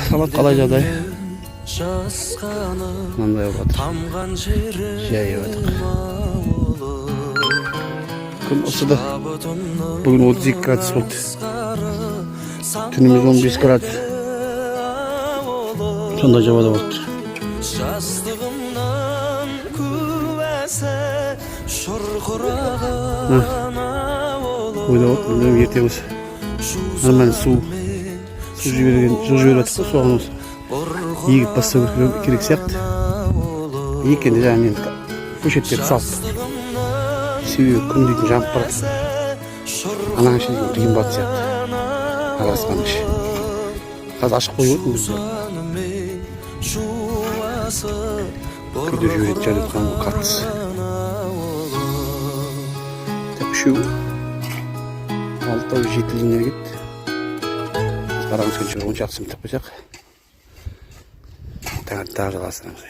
салат қалай жағдай? Мынандай болады. Жайып жатыр. Күн ысыды. Бүгін 32 градус болды. Түніміз 15 градус. Сонда жауада болды. Ойда болды, білмем ертеміз. Нормально су жіберіп жатыр. Соған осы егіп бастау керек сияқты. Екенде жаңа мен көшеттерді салып. Себебі күн дейтін жанып барады. Анаға шейін қиын баты сияқты. Арасынан іші. Қазір ашық қойып өтін бізді. Күнде жіберетін жаратқан қатыс. Үшеу. Алтау жетілдіңер кетті. Қараңыз күнше 10 шақсым тап қойсақ. Таңатты жалғастырамыз.